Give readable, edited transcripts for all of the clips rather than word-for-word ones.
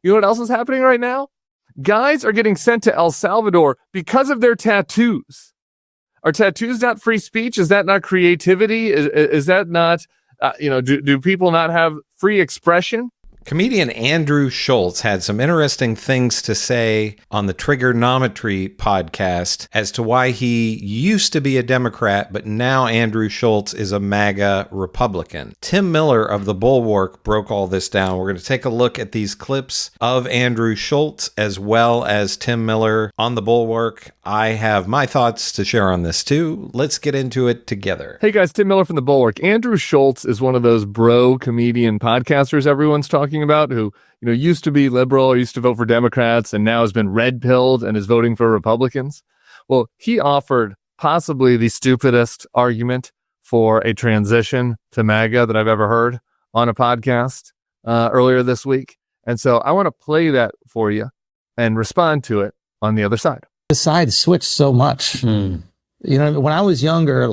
You know what else is happening right now? Guys are getting sent to El Salvador because of their tattoos. Are tattoos not free speech? Is that not creativity? Is that not, do people not have free expression? Comedian Andrew Schulz had some interesting things to say on the Triggernometry podcast as to why he used to be a Democrat, but now Andrew Schulz is a MAGA Republican. Tim Miller of The Bulwark broke all this down. We're going to take a look at these clips of Andrew Schulz as well as Tim Miller on The Bulwark. I have my thoughts to share on this too. Let's get into it together. Hey guys, Tim Miller from The Bulwark. Andrew Schulz is one of those bro comedian podcasters everyone's talking about who, used to be liberal or used to vote for Democrats and now has been red-pilled and is voting for Republicans. Well, he offered possibly the stupidest argument for a transition to MAGA that I've ever heard on a podcast earlier this week. And so I want to play that for you and respond to it on the other side. The sides switched so much. When I was younger,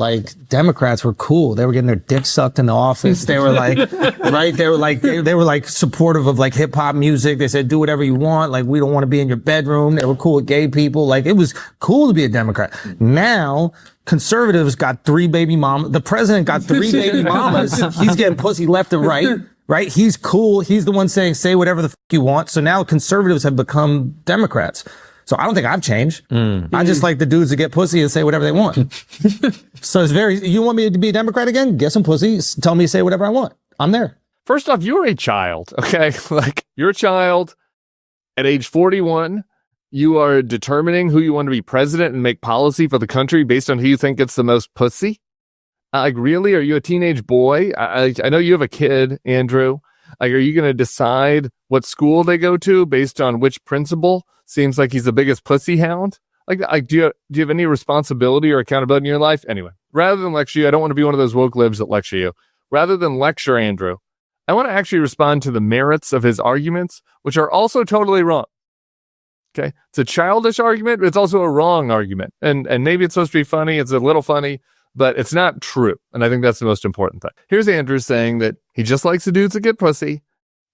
Democrats were cool. They were getting their dick sucked in the office. They were right? They were supportive of hip hop music. They said, do whatever you want. We don't want to be in your bedroom. They were cool with gay people. It was cool to be a Democrat. Now, conservatives got 3 baby mamas. The president got 3 baby mamas. He's getting pussy left and right. Right? He's cool. He's the one saying, say whatever the you want. So now conservatives have become Democrats. So I don't think I've changed. I just like the dudes that get pussy and say whatever they want. So it's you want me to be a Democrat again? Get some pussy. Tell me to say whatever I want. I'm there. First off, you're a child, okay? You're a child at age 41. You are determining who you want to be president and make policy for the country based on who you think gets the most pussy. Really? Are you a teenage boy? I know you have a kid, Andrew. Are you going to decide what school they go to based on which principal seems like he's the biggest pussy hound? Do you have any responsibility or accountability in your life? Anyway, rather than lecture you, I don't want to be one of those woke libs that lecture you. Rather than lecture Andrew, I want to actually respond to the merits of his arguments, which are also totally wrong. Okay? It's a childish argument, but it's also a wrong argument. And maybe it's supposed to be funny. It's a little funny, but it's not true. And I think that's the most important thing. Here's Andrew saying that he just likes the dudes that get pussy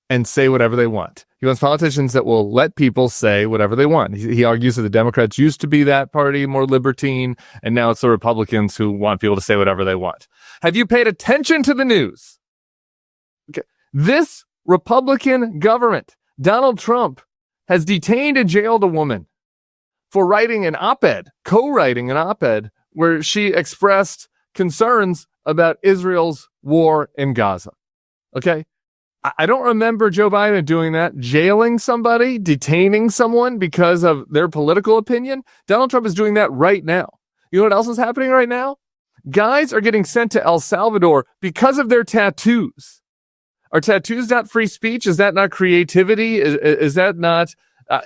and say whatever they want. He wants politicians that will let people say whatever they want. He argues that the Democrats used to be that party, more libertine, and now it's the Republicans who want people to say whatever they want. Have you paid attention to the news? Okay. This Republican government, Donald Trump, has detained and jailed a woman for writing an op-ed, co-writing an op-ed, where she expressed concerns about Israel's war in Gaza. Okay? I don't remember Joe Biden doing that, jailing somebody, detaining someone because of their political opinion. Donald Trump is doing that right now. You know what else is happening right now? Guys are getting sent to El Salvador because of their tattoos. Are tattoos not free speech? Is that not creativity? Is that not,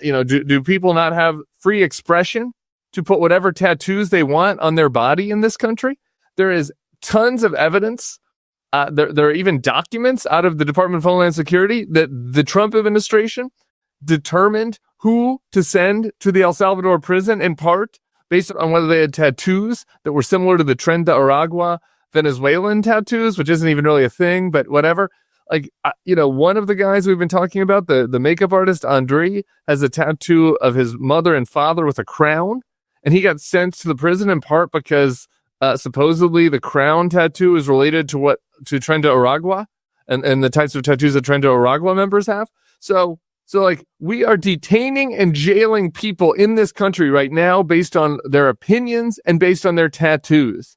do people not have free expression to put whatever tattoos they want on their body in this country? There is tons of evidence. There are even documents out of the Department of Homeland Security that the Trump administration determined who to send to the El Salvador prison, in part based on whether they had tattoos that were similar to the Tren de Aragua Venezuelan tattoos, which isn't even really a thing, but whatever. One of the guys we've been talking about, the makeup artist, Andre, has a tattoo of his mother and father with a crown, and he got sent to the prison in part because supposedly the crown tattoo is related to Tren de Aragua and the types of tattoos that Tren de Aragua members have. So we are detaining and jailing people in this country right now based on their opinions and based on their tattoos.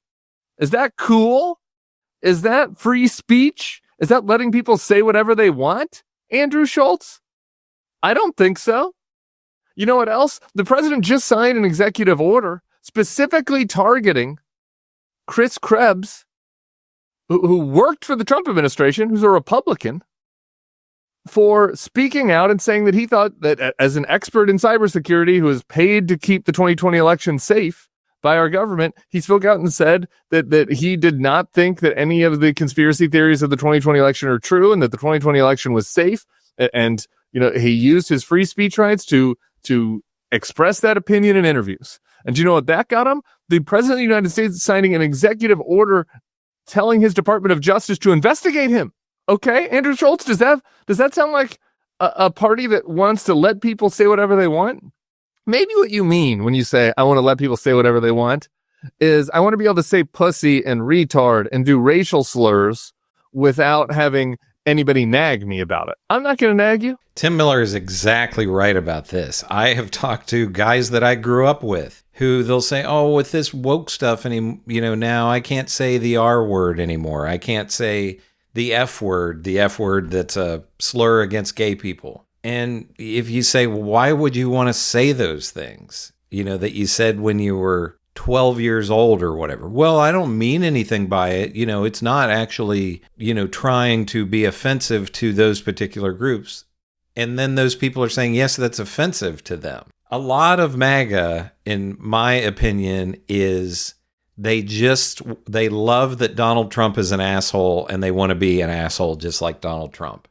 Is that cool? Is that free speech? Is that letting people say whatever they want? Andrew Schulz? I don't think so. You know what else? The president just signed an executive order specifically targeting Chris Krebs, who worked for the Trump administration, who's a Republican, for speaking out and saying that he thought that as an expert in cybersecurity who is paid to keep the 2020 election safe by our government, he spoke out and said that he did not think that any of the conspiracy theories of the 2020 election are true and that the 2020 election was safe. And, he used his free speech rights to express that opinion in interviews. And do you know what that got him? The president of the United States signing an executive order telling his Department of Justice to investigate him. Okay, Andrew Schulz, does that sound like a party that wants to let people say whatever they want? Maybe what you mean when you say, I want to let people say whatever they want is I want to be able to say pussy and retard and do racial slurs without having anybody nag me about it. I'm not going to nag you. Tim Miller is exactly right about this. I have talked to guys that I grew up with who they'll say, oh, with this woke stuff, and now I can't say the R word anymore. I can't say the F word that's a slur against gay people. And if you say, why would you want to say those things, that you said when you were 12 years old or whatever? Well, I don't mean anything by it. It's not actually, trying to be offensive to those particular groups. And then those people are saying, yes, that's offensive to them. A lot of MAGA, in my opinion, is they love that Donald Trump is an asshole and they want to be an asshole just like Donald Trump.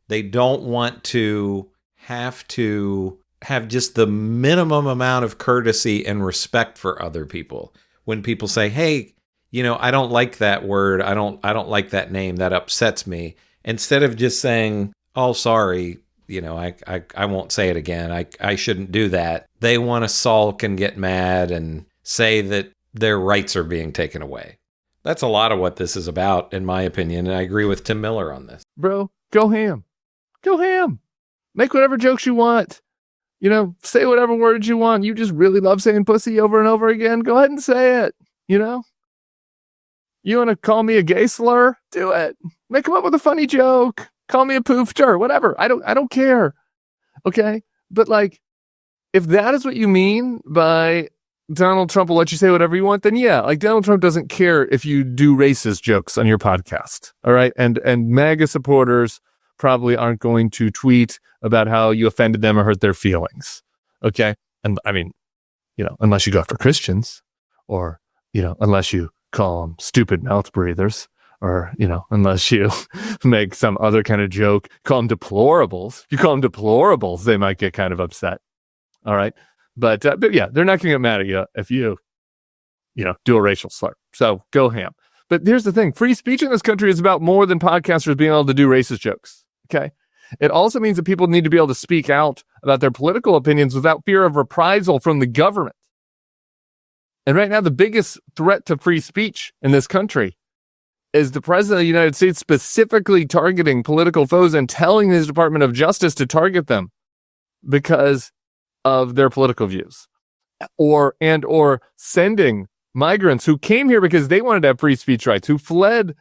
They don't want to have just the minimum amount of courtesy and respect for other people. When people say, hey, I don't like that word. I don't like that name. That upsets me. Instead of just saying, oh, sorry, I won't say it again. I shouldn't do that. They want to sulk and get mad and say that their rights are being taken away. That's a lot of what this is about, in my opinion. And I agree with Tim Miller on this. Bro, go ham. Go ham. Make whatever jokes you want. Say whatever words you want. You just really love saying pussy over and over again. Go ahead and say it. You want to call me a gay slur? Do it. Make come up with a funny joke. Call me a poofter. Whatever. I don't care. Okay? But if that is what you mean by Donald Trump will let you say whatever you want, then yeah, Donald Trump doesn't care if you do racist jokes on your podcast. All right? And MAGA supporters probably aren't going to tweet about how you offended them or hurt their feelings. Okay? And I mean, unless you go after Christians or, unless you call them stupid mouth breathers or, unless you make some other kind of joke, call them deplorables. If you call them deplorables, they might get kind of upset. All right? But yeah, they're not going to get mad at you if you do a racial slur. So go ham. But here's the thing. Free speech in this country is about more than podcasters being able to do racist jokes. Okay. It also means that people need to be able to speak out about their political opinions without fear of reprisal from the government. And right now, the biggest threat to free speech in this country is the president of the United States specifically targeting political foes and telling his Department of Justice to target them because of their political views, or sending migrants who came here because they wanted to have free speech rights, who fled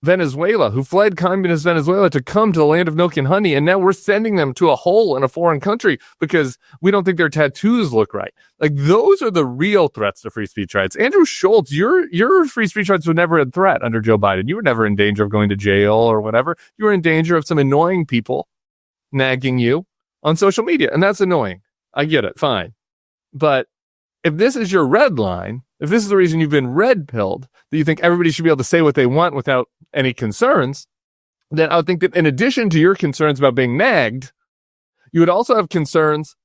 Venezuela, who fled communist Venezuela to come to the land of milk and honey. And now we're sending them to a hole in a foreign country because we don't think their tattoos look right. Those are the real threats to free speech rights. Andrew Schulz, your free speech rights were never in threat under Joe Biden. You were never in danger of going to jail or whatever. You were in danger of some annoying people nagging you on social media. And that's annoying. I get it. Fine. But if this is your red line, if this is the reason you've been red-pilled, that you think everybody should be able to say what they want without any concerns, then I would think that in addition to your concerns about being nagged, you would also have concerns,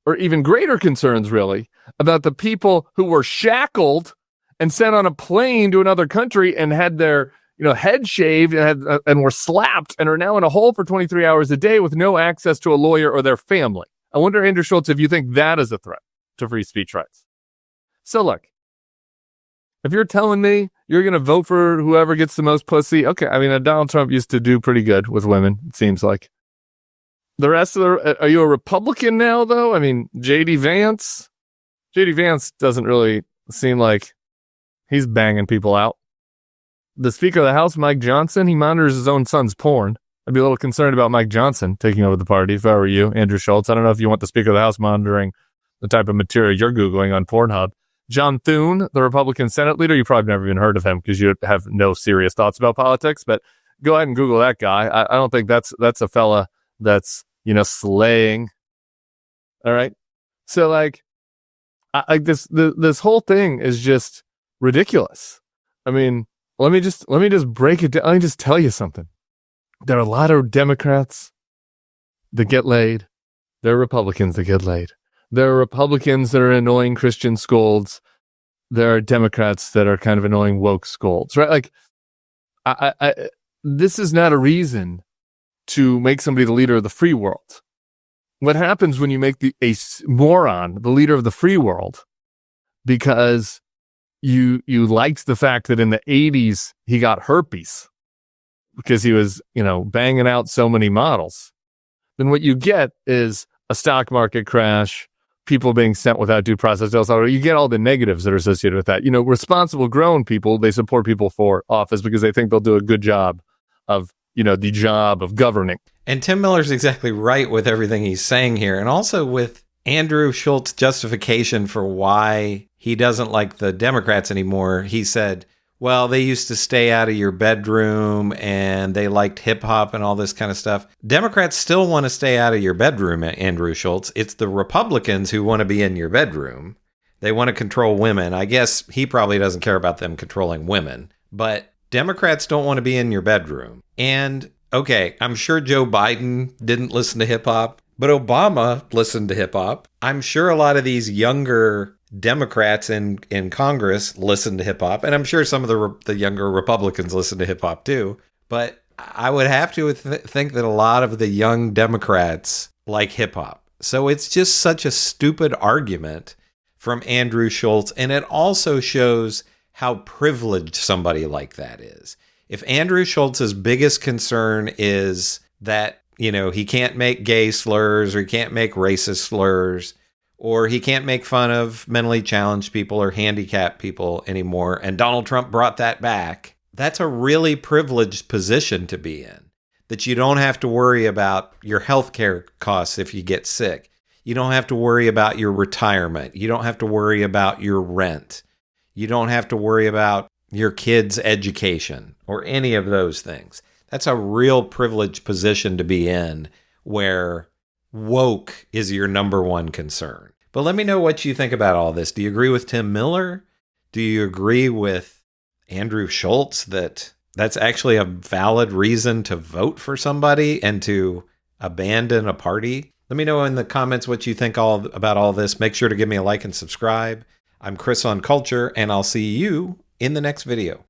or even greater concerns, really, about the people who were shackled and sent on a plane to another country and had their head shaved and were slapped and are now in a hole for 23 hours a day with no access to a lawyer or their family. I wonder, Andrew Schulz, if you think that is a threat to free speech rights. So look, if you're telling me you're going to vote for whoever gets the most pussy, okay. I mean, Donald Trump used to do pretty good with women, it seems like. The rest of are you a Republican now, though? I mean, J.D. Vance doesn't really seem like he's banging people out. The Speaker of the House, Mike Johnson, he monitors his own son's porn. I'd be a little concerned about Mike Johnson taking over the party if I were you, Andrew Schulz. I don't know if you want the Speaker of the House monitoring the type of material you're Googling on Pornhub. John Thune, the Republican Senate leader, you probably never even heard of him because you have no serious thoughts about politics, but go ahead and Google that guy. I don't think that's a fella that's, slaying. All right. So this whole thing is just ridiculous. I mean, let me just break it down. Let me just tell you something. There are a lot of Democrats that get laid. There are Republicans that get laid. There are Republicans that are annoying Christian scolds. There are Democrats that are kind of annoying woke scolds, right? This is not a reason to make somebody the leader of the free world. what happens when you make moron the leader of the free world because you liked the fact that in the 80s he got herpes because he was, banging out so many models. Then what you get is a stock market crash, people being sent without due process. You get all the negatives that are associated with that. Responsible grown people, they support people for office because they think they'll do a good job of, the job of governing. And Tim Miller's exactly right with everything he's saying here. And also with Andrew Schulz's justification for why he doesn't like the Democrats anymore. He said, well, they used to stay out of your bedroom and they liked hip hop and all this kind of stuff. Democrats still want to stay out of your bedroom, Andrew Schulz. It's the Republicans who want to be in your bedroom. They want to control women. I guess he probably doesn't care about them controlling women, but Democrats don't want to be in your bedroom. And okay, I'm sure Joe Biden didn't listen to hip hop, but Obama listened to hip hop. I'm sure a lot of these younger Democrats in Congress listen to hip hop, and I'm sure some of the younger Republicans listen to hip hop too. But I would have to think that a lot of the young Democrats like hip hop. So it's just such a stupid argument from Andrew Schulz, and it also shows how privileged somebody like that is. If Andrew Schulz's biggest concern is that, he can't make gay slurs or he can't make racist slurs, or he can't make fun of mentally challenged people or handicapped people anymore, and Donald Trump brought that back, that's a really privileged position to be in. That you don't have to worry about your healthcare costs if you get sick. You don't have to worry about your retirement. You don't have to worry about your rent. You don't have to worry about your kids' education or any of those things. That's a real privileged position to be in where woke is your number one concern. But let me know what you think about all this. Do you agree with Tim Miller? Do you agree with Andrew Schulz that that's actually a valid reason to vote for somebody and to abandon a party? Let me know in the comments what you think about all this. Make sure to give me a like and subscribe. I'm Chris on Culture, and I'll see you in the next video.